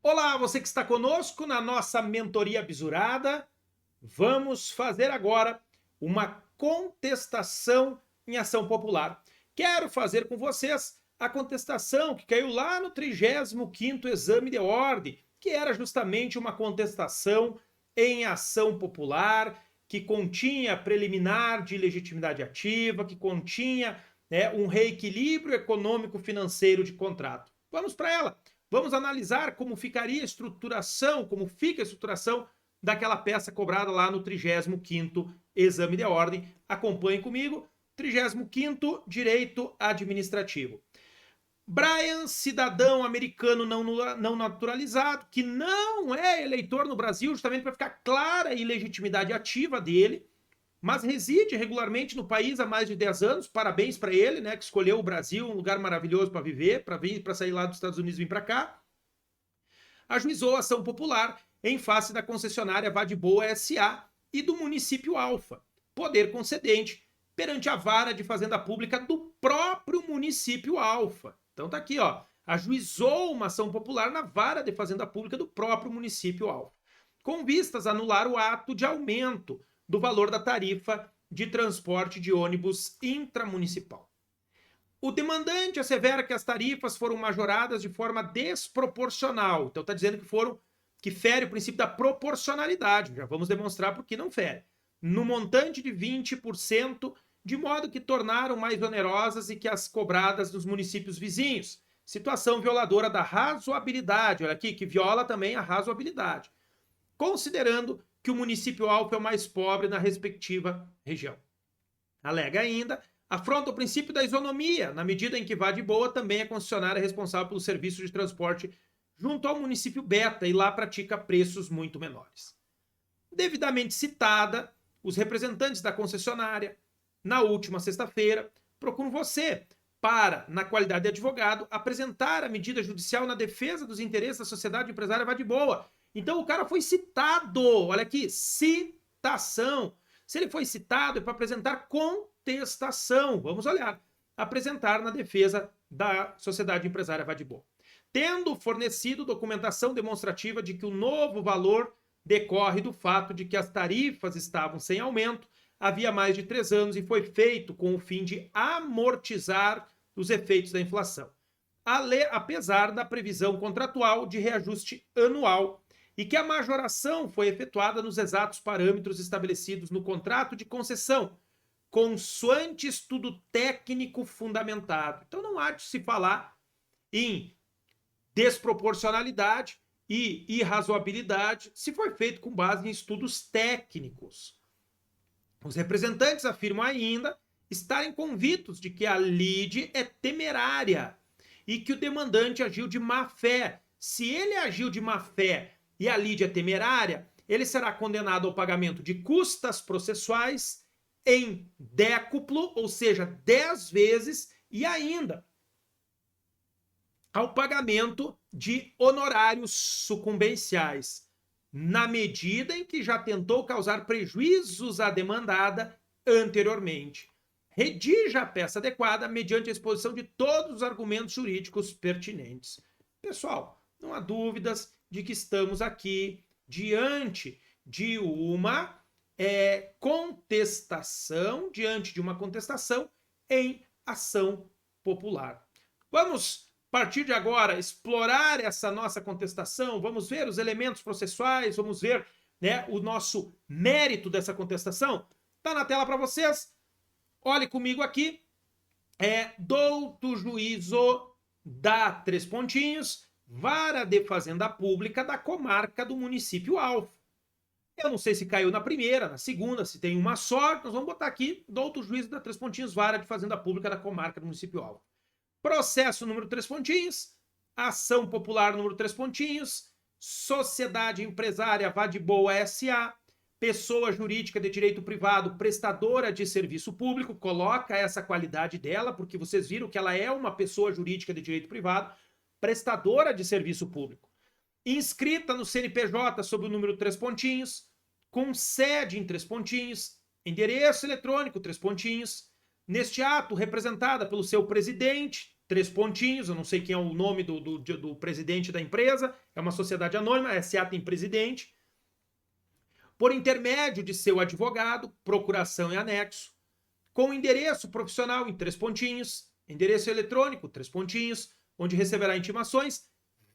Olá, você que está conosco na nossa mentoria bisurada. Vamos fazer agora uma contestação em ação popular. Quero fazer com vocês a contestação que caiu lá no 35º exame de ordem, que era justamente uma contestação em ação popular, que continha preliminar de legitimidade ativa, que continha um reequilíbrio econômico-financeiro de contrato. Vamos para ela. Vamos analisar como ficaria a estruturação, como fica a estruturação daquela peça cobrada lá no 35º exame de ordem. Acompanhe comigo. 35º Direito Administrativo. Brian, cidadão americano não naturalizado, que não é eleitor no Brasil, justamente para ficar clara a ilegitimidade ativa dele, mas reside regularmente no país há mais de 10 anos. Parabéns para ele, né, que escolheu o Brasil, um lugar maravilhoso para viver, para sair lá dos Estados Unidos e vir para cá. Ajuizou a ação popular em face da concessionária Vadiboa S.A. e do município Alfa, poder concedente, perante a vara de fazenda pública do próprio município Alfa. Então tá aqui, ó, ajuizou uma ação popular na vara de fazenda pública do próprio município Alfa, com vistas a anular o ato de aumento do valor da tarifa de transporte de ônibus intramunicipal. O demandante assevera que as tarifas foram majoradas de forma desproporcional. Então está dizendo que fere o princípio da proporcionalidade. Já vamos demonstrar por que não fere. No montante de 20%, de modo que tornaram mais onerosas e que as cobradas dos municípios vizinhos. Situação violadora da razoabilidade. Olha aqui, que viola também a razoabilidade. Considerando que o município Alfa é o mais pobre na respectiva região. Alega ainda, afronta o princípio da isonomia, na medida em que Vadiboa também é concessionária responsável pelo serviço de transporte junto ao município Beta e lá pratica preços muito menores. Devidamente citada, os representantes da concessionária, na última sexta-feira, procuram você para, na qualidade de advogado, apresentar a medida judicial na defesa dos interesses da sociedade empresária Vadiboa. Então o cara foi citado, olha aqui, citação. Se ele foi citado é para apresentar contestação. Vamos olhar. Apresentar na defesa da sociedade empresária Vadiboa. Tendo fornecido documentação demonstrativa de que o novo valor decorre do fato de que as tarifas estavam sem aumento havia mais de 3 anos e foi feito com o fim de amortizar os efeitos da inflação. Apesar da previsão contratual de reajuste anual e que a majoração foi efetuada nos exatos parâmetros estabelecidos no contrato de concessão, consoante estudo técnico fundamentado. Então não há de se falar em desproporcionalidade e irrazoabilidade se foi feito com base em estudos técnicos. Os representantes afirmam ainda estarem convictos de que a lide é temerária e que o demandante agiu de má fé. Se ele agiu de má fé e a lide é temerária, ele será condenado ao pagamento de custas processuais em décuplo, ou seja, 10 vezes, e ainda ao pagamento de honorários sucumbenciais, na medida em que já tentou causar prejuízos à demandada anteriormente. Redija a peça adequada mediante a exposição de todos os argumentos jurídicos pertinentes. Pessoal, não há dúvidas de que estamos aqui diante de uma contestação, em ação popular. Vamos, a partir de agora, explorar essa nossa contestação, vamos ver os elementos processuais, vamos ver, né, o nosso mérito dessa contestação. Está na tela para vocês. Olhe comigo aqui. Douto juízo da 3 pontinhos, vara de fazenda pública da comarca do município Alfa. Eu não sei se caiu na primeira, na segunda, se tem uma só. Nós vamos botar aqui, douto juízo da 3 pontinhos, vara de fazenda pública da comarca do município Alfa. Processo número 3 pontinhos, ação popular número 3 pontinhos, sociedade empresária Vadiboa S.A., pessoa jurídica de direito privado prestadora de serviço público, coloca essa qualidade dela, porque vocês viram que ela é uma pessoa jurídica de direito privado, prestadora de serviço público. Inscrita no CNPJ sob o número 3 pontinhos, com sede em 3 pontinhos, endereço eletrônico 3 pontinhos, neste ato representada pelo seu presidente, três pontinhos, eu não sei quem é o nome do presidente da empresa, é uma sociedade anônima, a SA tem presidente, por intermédio de seu advogado, procuração e anexo, com endereço profissional em três pontinhos, endereço eletrônico, três pontinhos, onde receberá intimações,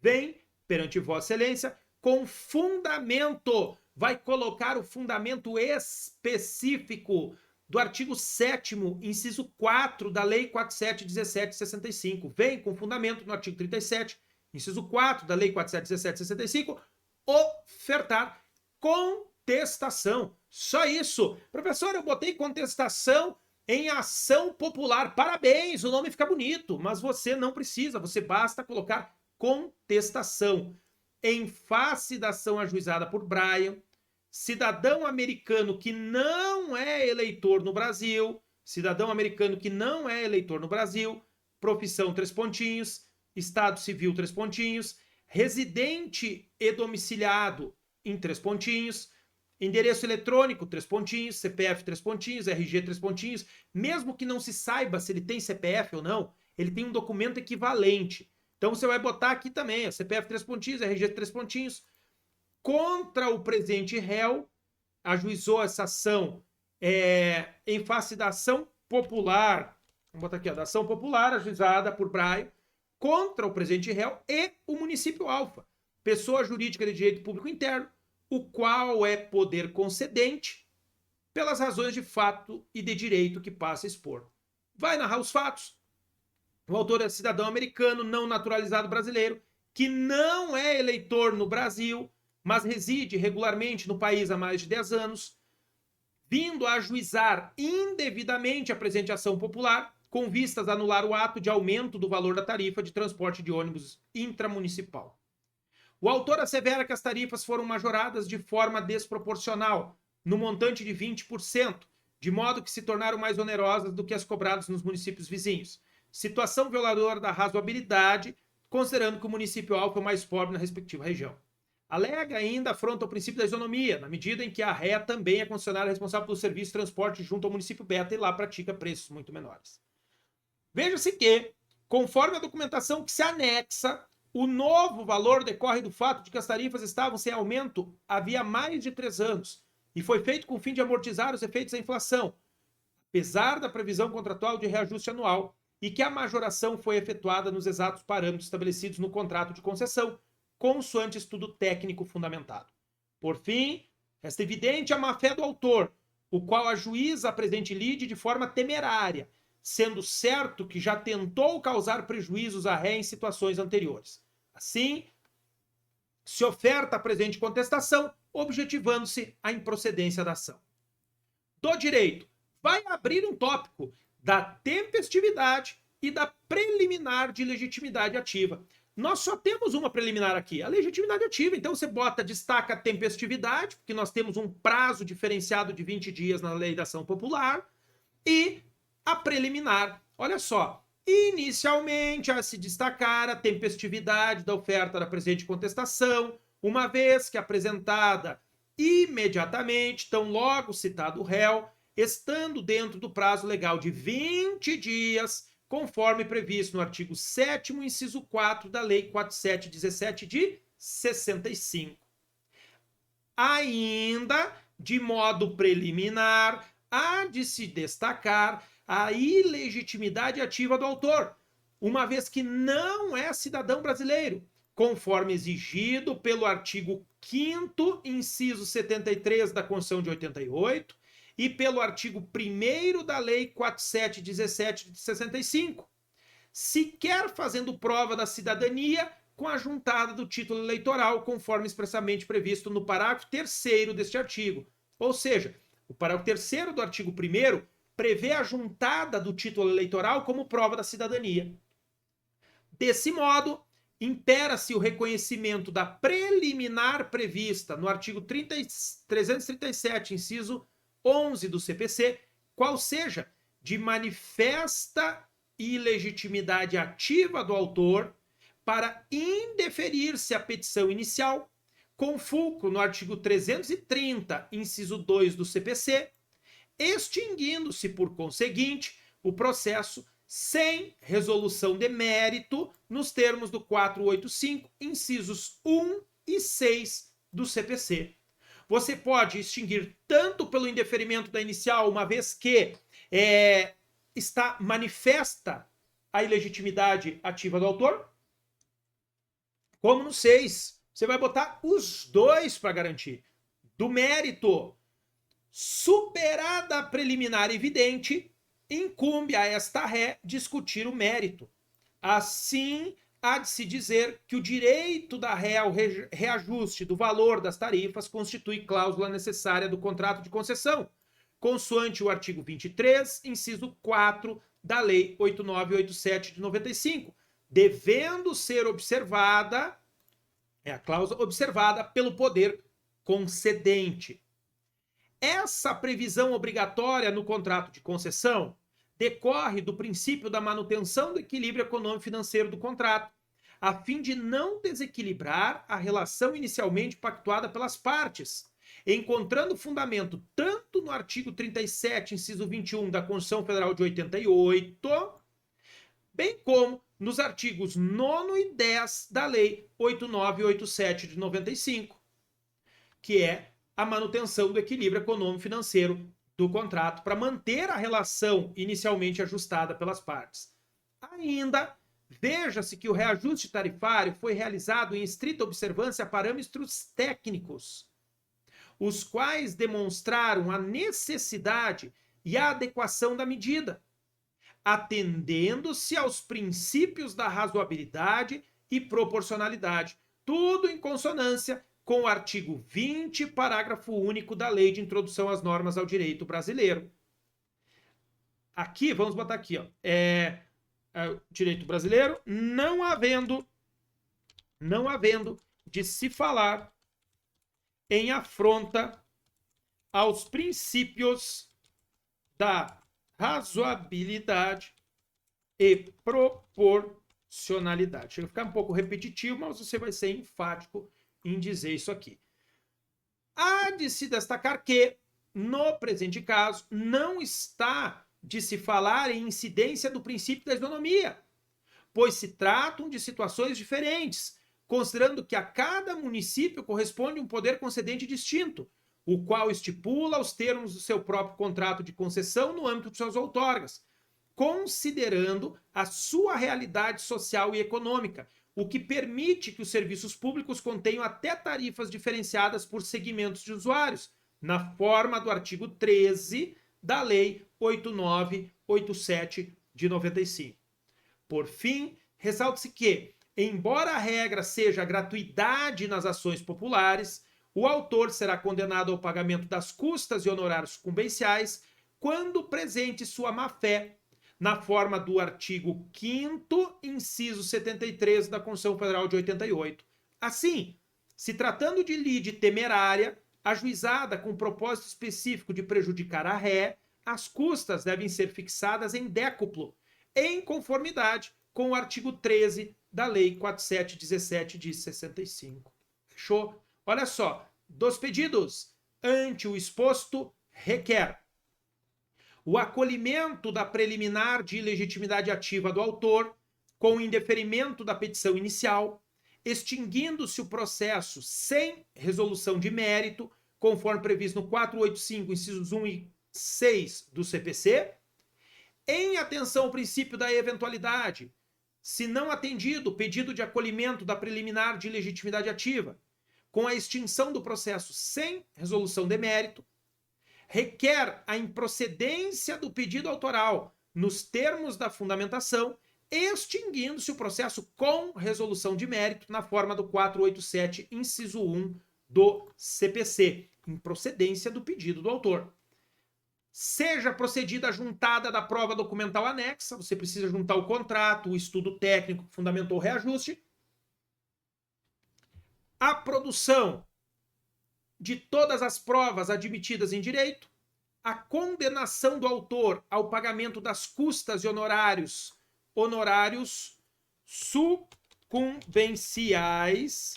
vem perante Vossa Excelência com fundamento, vai colocar o fundamento específico do artigo 7º, inciso 4 da Lei 47.17/65. Vem com fundamento no artigo 37, inciso 4 da Lei 47.17/65, ofertar contestação. Só isso. Professor, eu botei contestação em ação popular. Parabéns, o nome fica bonito, mas você não precisa, você basta colocar contestação. Em face da ação ajuizada por Brian, cidadão americano que não é eleitor no Brasil, profissão três pontinhos, estado civil três pontinhos, residente e domiciliado em três pontinhos, endereço eletrônico, três pontinhos, CPF, três pontinhos, RG, três pontinhos. Mesmo que não se saiba se ele tem CPF ou não, ele tem um documento equivalente. Então você vai botar aqui também, CPF, três pontinhos, RG, três pontinhos. Contra o presente réu, ajuizou essa ação em face da ação popular. Vamos botar aqui, da ação popular ajuizada por Brian, contra o presente réu e o município alfa, pessoa jurídica de direito público interno, o qual é poder concedente pelas razões de fato e de direito que passa a expor. Vai narrar os fatos. O autor é cidadão americano não naturalizado brasileiro, que não é eleitor no Brasil, mas reside regularmente no país há mais de 10 anos, vindo a ajuizar indevidamente a presente ação popular, com vistas a anular o ato de aumento do valor da tarifa de transporte de ônibus intramunicipal. O autor assevera que as tarifas foram majoradas de forma desproporcional, no montante de 20%, de modo que se tornaram mais onerosas do que as cobradas nos municípios vizinhos. Situação violadora da razoabilidade, considerando que o município alfa é o mais pobre na respectiva região. Alega ainda afronta o princípio da isonomia, na medida em que a ré também é concessionária responsável pelo serviço de transporte junto ao município beta e lá pratica preços muito menores. Veja-se que, conforme a documentação que se anexa, o novo valor decorre do fato de que as tarifas estavam sem aumento havia mais de 3 anos e foi feito com o fim de amortizar os efeitos da inflação, apesar da previsão contratual de reajuste anual, e que a majoração foi efetuada nos exatos parâmetros estabelecidos no contrato de concessão, consoante estudo técnico fundamentado. Por fim, resta evidente a má-fé do autor, o qual ajuiza a presente lide de forma temerária, sendo certo que já tentou causar prejuízos à ré em situações anteriores. Assim, se oferta a presente contestação, objetivando-se a improcedência da ação. Do direito, vai abrir um tópico da tempestividade e da preliminar de legitimidade ativa. Nós só temos uma preliminar aqui, a legitimidade ativa. Então você destaca a tempestividade, porque nós temos um prazo diferenciado de 20 dias na lei da ação popular, e a preliminar. Olha só, inicialmente a se destacar a tempestividade da oferta da presente contestação, uma vez que apresentada imediatamente, tão logo citado o réu, estando dentro do prazo legal de 20 dias, conforme previsto no artigo 7º, inciso 4 da Lei 4717 de 65. Ainda, de modo preliminar, há de se destacar a ilegitimidade ativa do autor, uma vez que não é cidadão brasileiro, conforme exigido pelo artigo 5º, inciso 73 da Constituição de 88, e pelo artigo 1º da Lei 4717 de 65, sequer fazendo prova da cidadania com a juntada do título eleitoral, conforme expressamente previsto no parágrafo 3º deste artigo. Ou seja, o parágrafo 3º do artigo 1º prevê a juntada do título eleitoral como prova da cidadania. Desse modo, impera-se o reconhecimento da preliminar prevista no artigo 337, inciso 11 do CPC, qual seja de manifesta ilegitimidade ativa do autor para indeferir-se a petição inicial, com fulcro no artigo 330, inciso 2 do CPC, extinguindo-se, por conseguinte, o processo sem resolução de mérito, nos termos do 485, incisos 1 e 6 do CPC. Você pode extinguir tanto pelo indeferimento da inicial, uma vez que está manifesta a ilegitimidade ativa do autor, como no 6. Você vai botar os dois para garantir. Do mérito, superada a preliminar evidente, incumbe a esta ré discutir o mérito. Assim, há de se dizer que o direito da ré ao reajuste do valor das tarifas constitui cláusula necessária do contrato de concessão, consoante o artigo 23, inciso 4 da Lei 8987 de 95, devendo ser observada, a cláusula observada pelo poder concedente. Essa previsão obrigatória no contrato de concessão decorre do princípio da manutenção do equilíbrio econômico-financeiro do contrato, a fim de não desequilibrar a relação inicialmente pactuada pelas partes, encontrando fundamento tanto no artigo 37, inciso 21 da Constituição Federal de 88, bem como nos artigos 9 e 10 da Lei 8987 de 95, que é a manutenção do equilíbrio econômico-financeiro do contrato para manter a relação inicialmente ajustada pelas partes. Ainda, veja-se que o reajuste tarifário foi realizado em estrita observância a parâmetros técnicos, os quais demonstraram a necessidade e a adequação da medida, atendendo-se aos princípios da razoabilidade e proporcionalidade, tudo em consonância com o artigo 20, parágrafo único da Lei de Introdução às Normas ao Direito Brasileiro. Aqui, vamos botar aqui, ó, direito brasileiro, não havendo de se falar em afronta aos princípios da razoabilidade e proporcionalidade. Chega a ficar um pouco repetitivo, mas você vai ser enfático em dizer isso aqui. Há de se destacar que, no presente caso, não está de se falar em incidência do princípio da isonomia, pois se tratam de situações diferentes, considerando que a cada município corresponde um poder concedente distinto, o qual estipula os termos do seu próprio contrato de concessão no âmbito de suas outorgas, considerando a sua realidade social e econômica, o que permite que os serviços públicos contenham até tarifas diferenciadas por segmentos de usuários, na forma do artigo 13 da Lei 8987 de 95. Por fim, ressalta-se que, embora a regra seja a gratuidade nas ações populares, o autor será condenado ao pagamento das custas e honorários sucumbenciais quando presente sua má-fé, na forma do artigo 5º, inciso 73 da Constituição Federal de 88. Assim, se tratando de lide temerária, ajuizada com propósito específico de prejudicar a ré, as custas devem ser fixadas em décuplo, em conformidade com o artigo 13 da Lei 4717 de 65. Fechou? Olha só, dos pedidos, ante o exposto, requer o acolhimento da preliminar de ilegitimidade ativa do autor, com o indeferimento da petição inicial, extinguindo-se o processo sem resolução de mérito, conforme previsto no 485, incisos 1 e 6 do CPC, em atenção ao princípio da eventualidade, se não atendido o pedido de acolhimento da preliminar de ilegitimidade ativa, com a extinção do processo sem resolução de mérito, requer a improcedência do pedido autoral nos termos da fundamentação, extinguindo-se o processo com resolução de mérito na forma do 487, inciso 1 do CPC, improcedência do pedido do autor. Seja procedida a juntada da prova documental anexa, você precisa juntar o contrato, o estudo técnico que fundamentou o reajuste, a produção de todas as provas admitidas em direito, a condenação do autor ao pagamento das custas e honorários sucumbenciais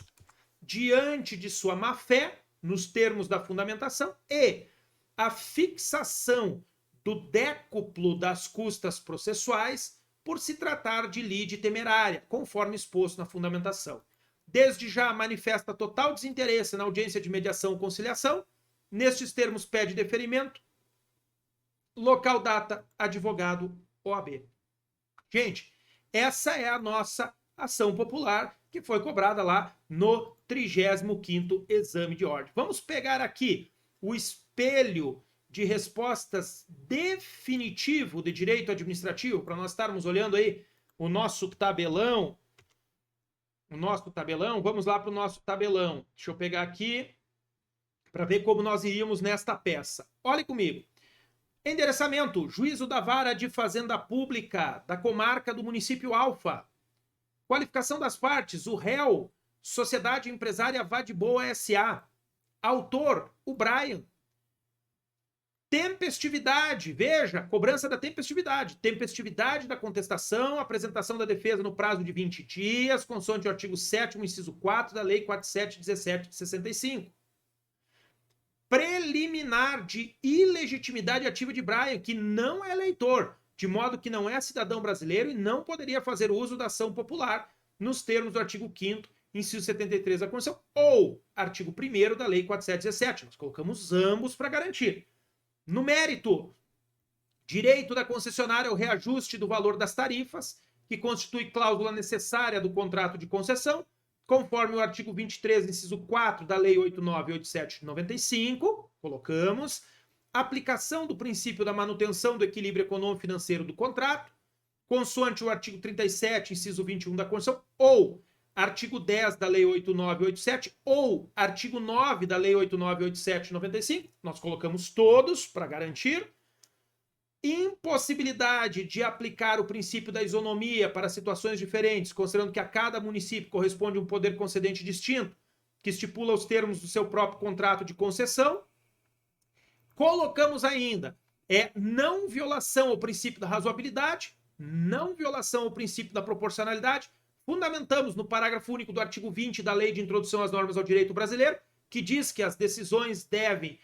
diante de sua má-fé, nos termos da fundamentação, e a fixação do décuplo das custas processuais por se tratar de lide temerária, conforme exposto na fundamentação. Desde já manifesta total desinteresse na audiência de mediação ou conciliação. Nestes termos, pede deferimento. Local, data, advogado, OAB. Gente, essa é a nossa ação popular que foi cobrada lá no 35º exame de ordem. Vamos pegar aqui o espelho de respostas definitivo de direito administrativo, para nós estarmos olhando aí o nosso tabelão. Vamos lá para o nosso tabelão. Deixa eu pegar aqui para ver como nós iríamos nesta peça. Olhe comigo. Endereçamento, juízo da vara de fazenda pública da comarca do município Alfa. Qualificação das partes, o réu, Sociedade Empresária Vadiboa S.A. Autor, o Brian. Tempestividade, veja, cobrança da tempestividade. Tempestividade da contestação, apresentação da defesa no prazo de 20 dias, consoante o artigo 7º, inciso 4 da Lei 4717 de 65. Preliminar de ilegitimidade ativa de Brian, que não é eleitor, de modo que não é cidadão brasileiro e não poderia fazer uso da ação popular nos termos do artigo 5º, inciso 73 da Constituição, ou artigo 1º da Lei 4717. Nós colocamos ambos para garantir. No mérito, direito da concessionária ao reajuste do valor das tarifas, que constitui cláusula necessária do contrato de concessão, conforme o artigo 23, inciso 4 da Lei 8987 de 95, colocamos. Aplicação do princípio da manutenção do equilíbrio econômico-financeiro do contrato, consoante o artigo 37, inciso 21 da Constituição, ou artigo 10 da Lei 8987, ou artigo 9 da Lei 8987 de 95, nós colocamos todos para garantir. Impossibilidade de aplicar o princípio da isonomia para situações diferentes, considerando que a cada município corresponde um poder concedente distinto, que estipula os termos do seu próprio contrato de concessão. Colocamos ainda não violação ao princípio da razoabilidade, não violação ao princípio da proporcionalidade. Fundamentamos no parágrafo único do artigo 20 da Lei de Introdução às Normas ao Direito Brasileiro, que diz que as decisões devem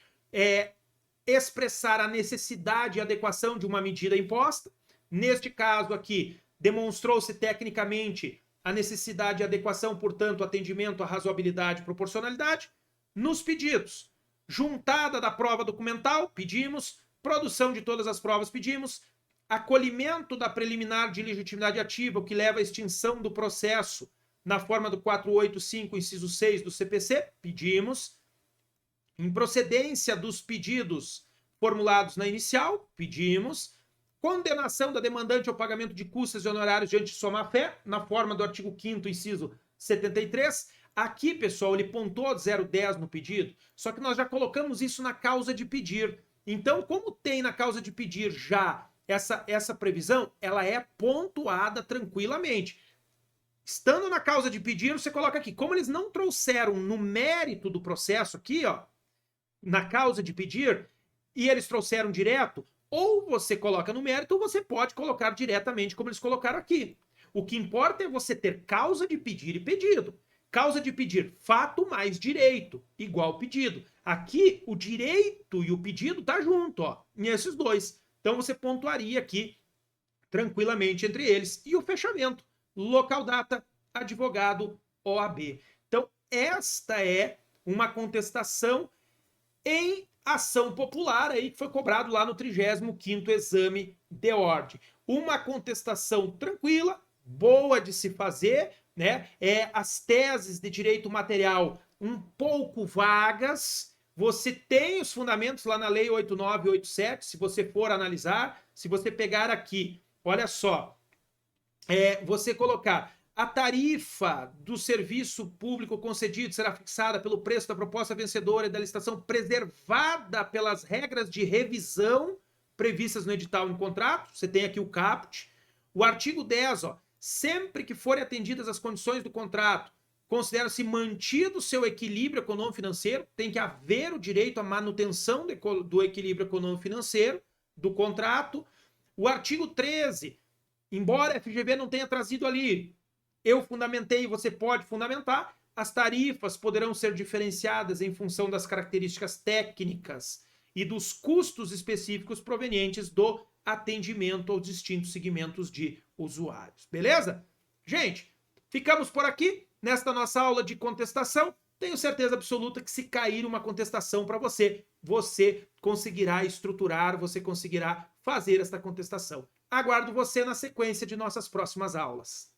expressar a necessidade e adequação de uma medida imposta. Neste caso aqui, demonstrou-se tecnicamente a necessidade e adequação, portanto, atendimento à razoabilidade e proporcionalidade. Nos pedidos, juntada da prova documental, pedimos. Produção de todas as provas, pedimos. Acolhimento da preliminar de legitimidade ativa, o que leva à extinção do processo na forma do 485, inciso 6 do CPC, pedimos. Improcedência dos pedidos formulados na inicial, pedimos. Condenação da demandante ao pagamento de custas e honorários diante de sua má-fé, na forma do artigo 5º, inciso 73. Aqui, pessoal, ele pontuou 010 no pedido, só que nós já colocamos isso na causa de pedir. Então, como tem na causa de pedir já essa previsão, ela é pontuada tranquilamente. Estando na causa de pedir, você coloca aqui. Como eles não trouxeram no mérito do processo aqui, ó, na causa de pedir, e eles trouxeram direto, ou você coloca no mérito, ou você pode colocar diretamente como eles colocaram aqui. O que importa é você ter causa de pedir e pedido. Causa de pedir, fato mais direito, igual pedido. Aqui, o direito e o pedido tá junto, ó, nesses dois. Então, você pontuaria aqui tranquilamente entre eles. E o fechamento, local, data, advogado, OAB. Então, esta é uma contestação em ação popular aí que foi cobrado lá no 35º exame de ordem. Uma contestação tranquila, boa de se fazer, né? As teses de direito material um pouco vagas. Você tem os fundamentos lá na Lei 8987, se você for analisar. Se você pegar aqui, olha só, você colocar a tarifa do serviço público concedido será fixada pelo preço da proposta vencedora e da licitação preservada pelas regras de revisão previstas no edital em contrato. Você tem aqui o caput. O artigo 10, ó, sempre que forem atendidas as condições do contrato, considera-se mantido o seu equilíbrio econômico-financeiro, tem que haver o direito à manutenção do equilíbrio econômico-financeiro do contrato. O artigo 13, embora a FGV não tenha trazido ali, eu fundamentei, você pode fundamentar, as tarifas poderão ser diferenciadas em função das características técnicas e dos custos específicos provenientes do atendimento aos distintos segmentos de usuários. Beleza? Gente, ficamos por aqui nesta nossa aula de contestação. Tenho certeza absoluta que se cair uma contestação para você, você conseguirá estruturar, você conseguirá fazer esta contestação. Aguardo você na sequência de nossas próximas aulas.